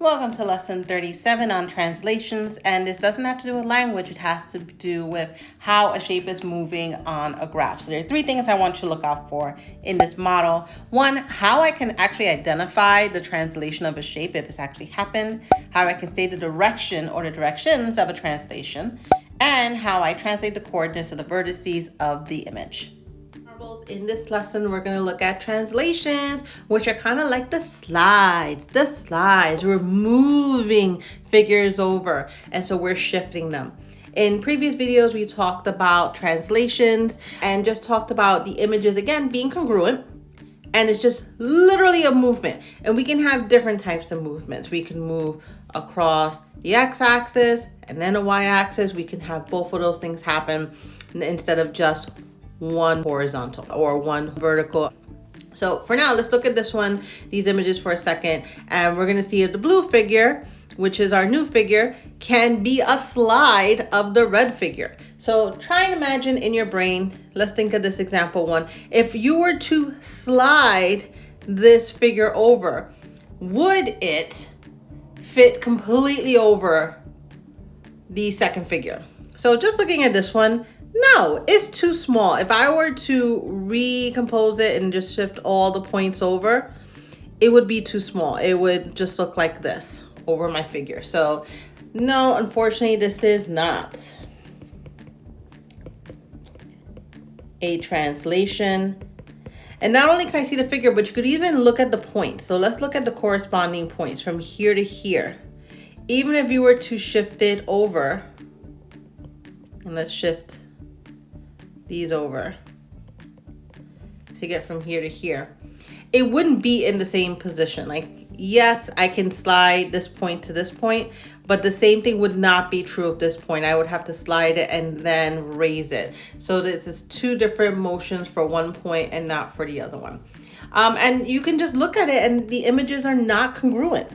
Welcome to lesson 37 on translations, and this doesn't have to do with language, it has to do with how a shape is moving on a graph. So there are three things I want you to look out for in this model. One, how I can actually identify the translation of a shape if it's actually happened, how I can state the direction or the directions of a translation, and how I translate the coordinates of the vertices of the image. In this lesson, we're going to look at translations, which are kind of like the slides. We're moving figures over, and so we're shifting them. In previous videos, we talked about translations and just talked about the images, again, being congruent. And it's just literally a movement. And we can have different types of movements. We can move across the x-axis and then a y-axis. We can have both of those things happen instead of just one horizontal or one vertical. So for now, let's look at this one, these images for a second, and we're going to see if the blue figure, which is our new figure, can be a slide of the red figure. So try and imagine in your brain, let's think of this example one. If you were to slide this figure over, would it fit completely over the second figure? So just looking at this one, no, it's too small. If I were to recompose it and just shift all the points over, it would be too small. It would just look like this over my figure. So no, unfortunately, this is not a translation. And not only can I see the figure, but you could even look at the points. So let's look at the corresponding points from here to here. Even if you were to shift it over, and let's shift these over to get from here to here, it wouldn't be in the same position. Like, yes, I can slide this point to this point, but the same thing would not be true of this point. I would have to slide it and then raise it. So this is two different motions for one point and not for the other one. And you can just look at it and the images are not congruent.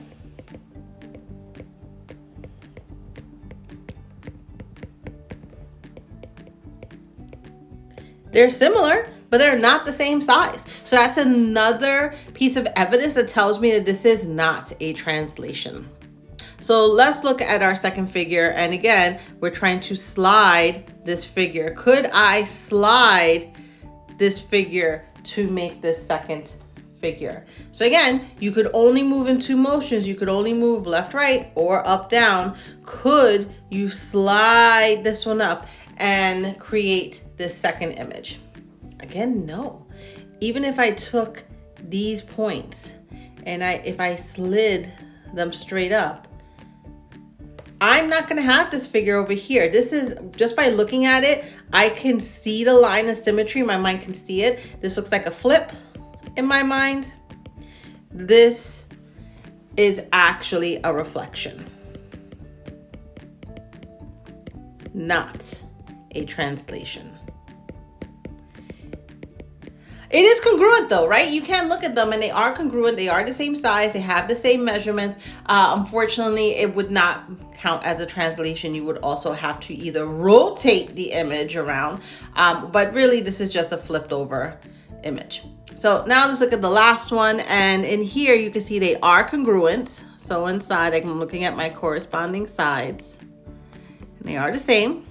They're similar, but they're not the same size. So that's another piece of evidence that tells me that this is not a translation. So let's look at our second figure. And again, we're trying to slide this figure. Could I slide this figure to make this second figure? So again, you could only move in two motions. You could only move left, right, or up, down. Could you slide this one up and create this second image? Again, no. Even if I took these points and if I slid them straight up, I'm not going to have this figure over here. This is just by looking at it, I can see the line of symmetry. My mind can see it. This looks like a flip in my mind. This is actually a reflection, not a translation. It is congruent though, right? You can look at them and they are congruent. They are the same size. They have the same measurements. Unfortunately, it would not count as a translation. You would also have to either rotate the image around, but really this is just a flipped over image. So now let's look at the last one. And in here, you can see they are congruent. So inside, I'm looking at my corresponding sides. And they are the same.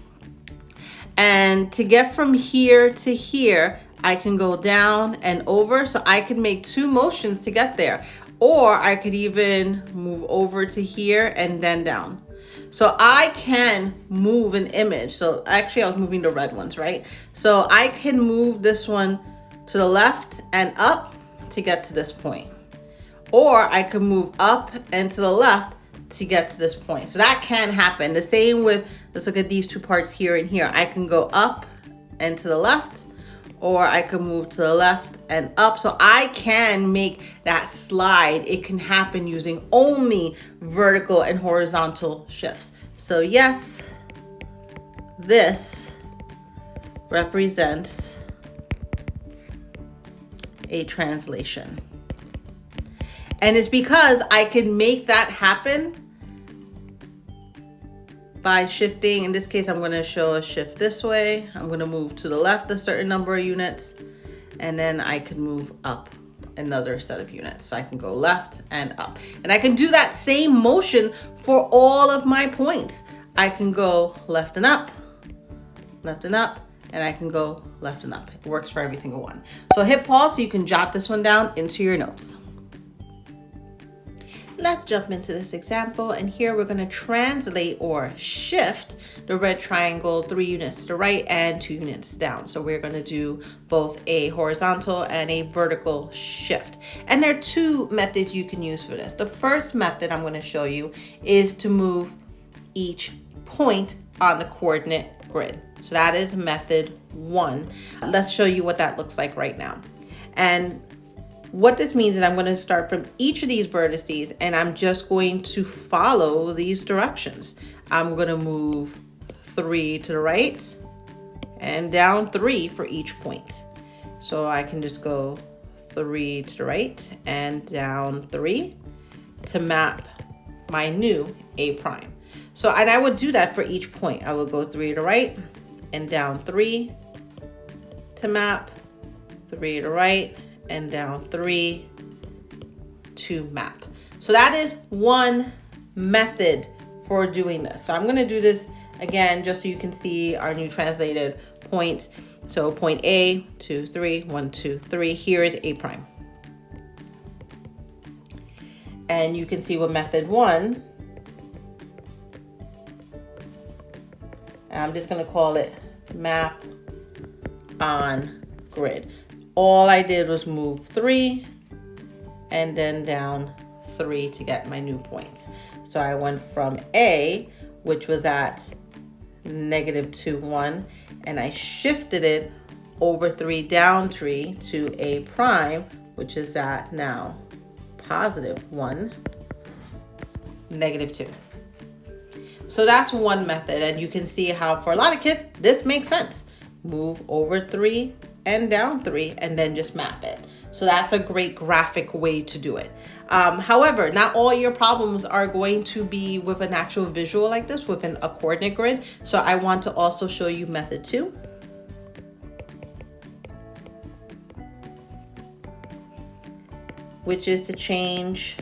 And to get from here to here, I can go down and over. So I can make two motions to get there. Or I could even move over to here and then down. So I can move an image. So actually I was moving the red ones, right? So I can move this one to the left and up to get to this point. Or I can move up and to the left to get to this point. So that can happen. The same with, let's look at these two parts here and here. I can go up and to the left, or I can move to the left and up. So I can make that slide. It can happen using only vertical and horizontal shifts. So yes, this represents a translation. And it's because I can make that happen by shifting. In this case, I'm going to show a shift this way. I'm going to move to the left a certain number of units, and then I can move up another set of units. So I can go left and up. And I can do that same motion for all of my points. I can go left and up, and I can go left and up. It works for every single one. So hit pause so you can jot this one down into your notes. Let's jump into this example, and here we're going to translate or shift the red triangle 3 units to the right and 2 units down. So we're going to do both a horizontal and a vertical shift. And there are 2 methods you can use for this. The first method I'm going to show you is to move each point on the coordinate grid. So that is method 1. Let's show you what that looks like right now. And what this means is I'm going to start from each of these vertices, and I'm just going to follow these directions. I'm going to move 3 to the right and down 3 for each point. So I can just go 3 to the right and down 3 to map my new A prime. So, and I would do that for each point. I would go 3 to the right and down 3 to map, 3 to the right and down 3 to map. So that is one method for doing this. So I'm going to do this again just so you can see our new translated points. So point A, 2, 3, 1, 2, 3. Here is A prime. And you can see with method 1, I'm just going to call it map on grid. All I did was move 3 and then down 3 to get my new points. So I went from A, which was at -2, 1, and I shifted it over 3 down 3 to A prime, which is at now +1, -2. So that's one method, and you can see how for a lot of kids this makes sense. Move over 3 and down 3 and then just map it. So that's a great graphic way to do it. However, not all your problems are going to be with an actual visual like this, within a coordinate grid. So I want to also show you method 2. Which is to change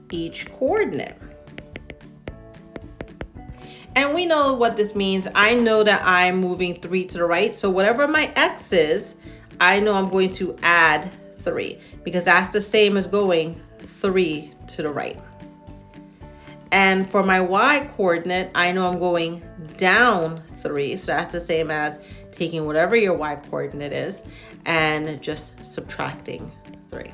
each coordinate. And we know what this means. I know that I'm moving 3 to the right. So whatever my X is, I know I'm going to add 3 because that's the same as going 3 to the right. And for my Y coordinate, I know I'm going down 3. So that's the same as taking whatever your Y coordinate is and just subtracting 3.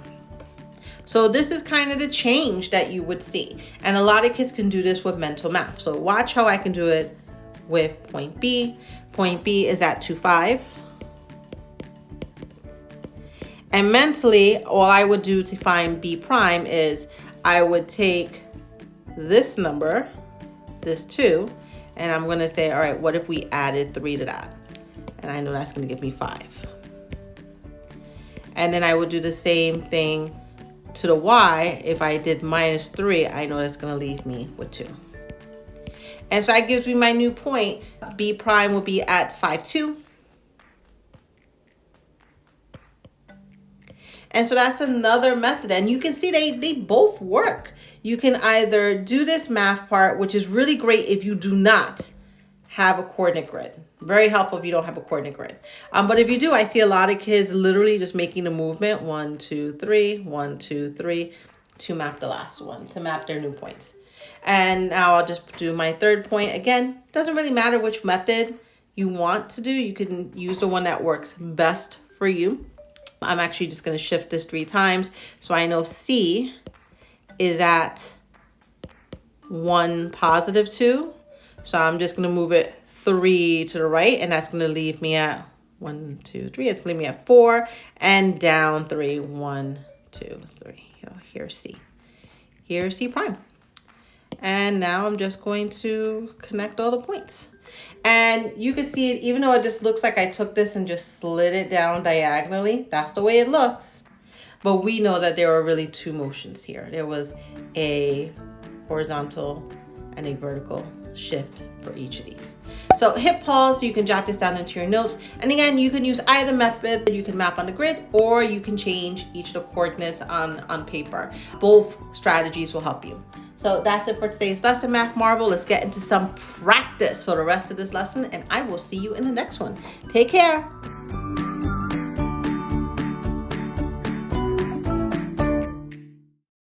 So this is kind of the change that you would see. And a lot of kids can do this with mental math. So watch how I can do it with point B. Point B is at 2, 5. And mentally, all I would do to find B prime is I would take this number, this 2, and I'm going to say, all right, what if we added 3 to that? And I know that's going to give me 5. And then I would do the same thing to the Y. If I did -3, I know that's going to leave me with 2. And so that gives me my new point. B prime will be at 5, 2. And so that's another method. And you can see they both work. You can either do this math part, which is really great if you do not have a coordinate grid. Very helpful if you don't have a coordinate grid. But if you do, I see a lot of kids literally just making the movement 1, 2, 3, 1, 2, 3 to map the last one, to map their new points. And now I'll just do my third point. Again, doesn't really matter which method you want to do. You can use the one that works best for you. I'm actually just going to shift this 3 times. So I know C is at 1, +2. So I'm just going to move it 3 to the right, and that's going to leave me at 1, 2, 3. It's going to leave me at 4 and down 3. 1, 2, 3. Here's C. Here's C prime. And now I'm just going to connect all the points. And you can see it, even though it just looks like I took this and just slid it down diagonally, that's the way it looks. But we know that there were really 2 motions here. There was a horizontal and a vertical shift for each of these. So hit pause so you can jot this down into your notes. And again, you can use either method that you can map on the grid, or you can change each of the coordinates on paper. Both strategies will help you. So that's it for today's lesson, Math Marvel. Let's get into some practice for the rest of this lesson, and I will see you in the next one. Take care.